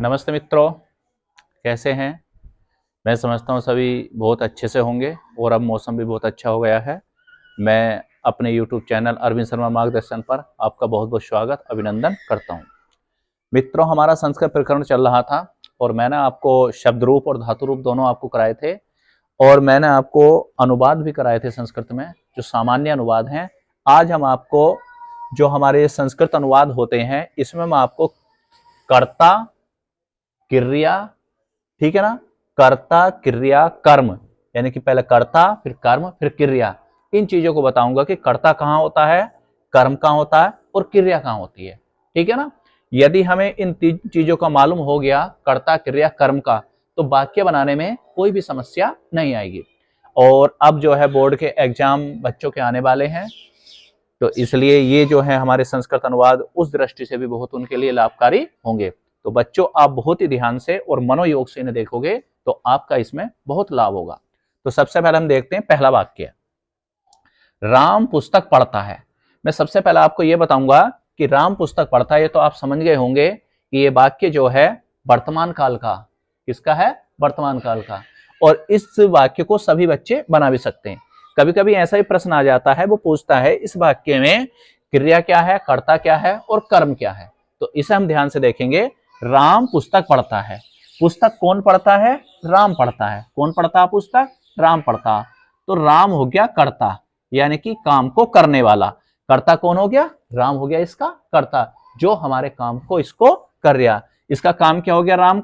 नमस्ते मित्रों, कैसे हैं। मैं समझता हूँ सभी बहुत अच्छे से होंगे और अब मौसम भी बहुत अच्छा हो गया है। मैं अपने YouTube चैनल अरविंद शर्मा मार्गदर्शन पर आपका बहुत बहुत स्वागत अभिनंदन करता हूँ। मित्रों, हमारा संस्कृत प्रकरण चल रहा था और मैंने आपको शब्द रूप और धातु रूप दोनों आपको कराए थे और मैंने आपको अनुवाद भी कराए थे संस्कृत में, जो सामान्य अनुवाद हैं। आज हम आपको जो हमारे संस्कृत अनुवाद होते हैं इसमें मैं आपको कर्ता, क्रिया, ठीक है ना, कर्ता, क्रिया, कर्म, यानी कि पहले कर्ता फिर कर्म फिर क्रिया, इन चीजों को बताऊंगा कि कर्ता कहाँ होता है, कर्म कहाँ होता है और क्रिया कहाँ होती है। ठीक है ना। यदि हमें इन तीन चीजों का मालूम हो गया, कर्ता, क्रिया, कर्म का, तो वाक्य बनाने में कोई भी समस्या नहीं आएगी। और अब जो है बोर्ड के एग्जाम बच्चों के आने वाले हैं, तो इसलिए ये जो है हमारे संस्कृत अनुवाद उस दृष्टि से भी बहुत उनके लिए लाभकारी होंगे। तो बच्चों, आप बहुत ही ध्यान से और मनोयोग से इन्हें देखोगे तो आपका इसमें बहुत लाभ होगा। तो सबसे पहले हम देखते हैं पहला वाक्य, राम पुस्तक पढ़ता है। मैं सबसे पहले आपको यह बताऊंगा कि राम पुस्तक पढ़ता है, तो आप समझ गए होंगे कि ये वाक्य जो है वर्तमान काल का, किसका है, वर्तमान काल का। और इस वाक्य को सभी बच्चे बना भी सकते हैं। कभी कभी ऐसा ही प्रश्न आ जाता है, वो पूछता है इस वाक्य में क्रिया क्या है, कर्ता क्या है और कर्म क्या है। तो इसे हम ध्यान से देखेंगे। राम पुस्तक पढ़ता है, पुस्तक कौन पढ़ता है, राम पढ़ता है। कौन पढ़ता है पुस्तक, राम पढ़ता। तो राम हो गया कर्ता, यानी कि काम को करने वाला। कर्ता कौन हो गया, राम हो गया इसका कर्ता, जो हमारे काम को इसको कर रहा। इसका काम क्या हो गया, राम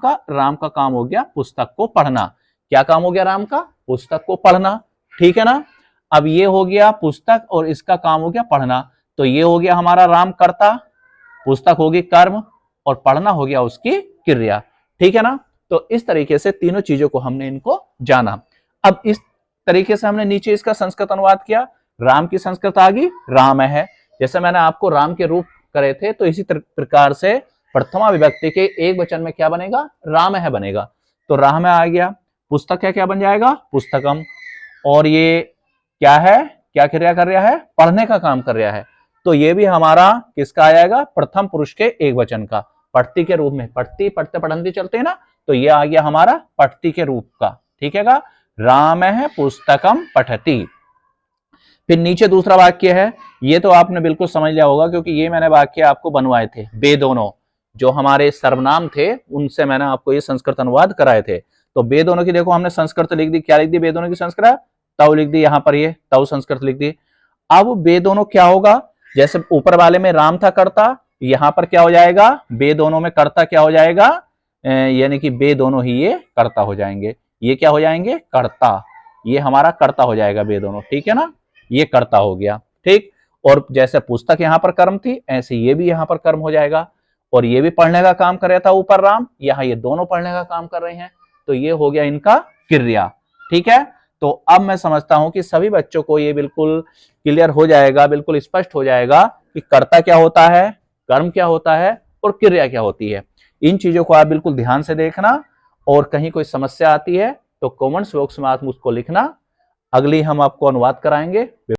का काम हो गया पुस्तक को पढ़ना। क्या काम हो गया राम का, पुस्तक को पढ़ना। ठीक है ना। अब ये हो गया पुस्तक और इसका काम हो गया पढ़ना, तो ये हो गया हमारा राम कर्ता, पुस्तक होगी कर्म और पढ़ना हो गया उसकी क्रिया। ठीक है ना। तो इस तरीके से तीनों चीजों को हमने इनको जाना। अब इस तरीके से हमने नीचे इसका संस्कृत अनुवाद किया। राम की संस्कृत आ गई, राम है। जैसे मैंने आपको राम के रूप करे थे, तो इसी प्रकार से प्रथमा विभक्ति के एक वचन में क्या बनेगा, राम है बनेगा। तो राम आ गया, पुस्तक है क्या बन जाएगा, पुस्तकम। और ये क्या है, क्या क्रिया कर रहा है, पढ़ने का काम कर रहा है। तो ये भी हमारा किसका आ जाएगा, प्रथम पुरुष के एक वचन का, पढ़ती के रूप में। पढ़ती, पढ़ते पढ़ंती चलते हैं ना, तो ये आ गया हमारा पढ़ती के रूप का। ठीक है का, राम है पुस्तकम पठती। फिर नीचे दूसरा वाक्य है, ये तो आपने बिल्कुल समझ लिया होगा, क्योंकि ये मैंने वाक्य आपको बनवाए थे। बे दोनों जो हमारे सर्वनाम थे उनसे मैंने आपको ये संस्कृत अनुवाद कराए थे। तो बे दोनों की देखो हमने संस्कृत लिख दी। क्या लिख दी बे दोनों की संस्कृत, तव लिख दी, यहाँ पर ये तव संस्कृत लिख दी। अब बे दोनों क्या होगा, जैसे ऊपर वाले में राम था कर्ता, यहां पर क्या हो जाएगा, बे दोनों में कर्ता क्या हो जाएगा, यानी कि बे दोनों ही ये कर्ता हो जाएंगे। ये क्या हो जाएंगे, कर्ता। ये हमारा कर्ता हो जाएगा बे दोनों। ठीक है ना, ये कर्ता हो गया। ठीक। और जैसे पुस्तक यहां पर कर्म थी, ऐसे ये भी यहां पर कर्म हो जाएगा। और ये भी पढ़ने का काम कर रहा था ऊपर राम, यहां ये दोनों पढ़ने का काम कर रहे हैं, तो ये हो गया इनका क्रिया। ठीक है। तो अब मैं समझता हूं कि सभी बच्चों को ये बिल्कुल क्लियर हो जाएगा, बिल्कुल स्पष्ट हो जाएगा कि कर्ता क्या होता है, कर्म क्या होता है और क्रिया क्या होती है। इन चीजों को आप बिल्कुल ध्यान से देखना, और कहीं कोई समस्या आती है तो कमेंट्स बॉक्स में आप मुझको लिखना। अगली हम आपको अनुवाद कराएंगे।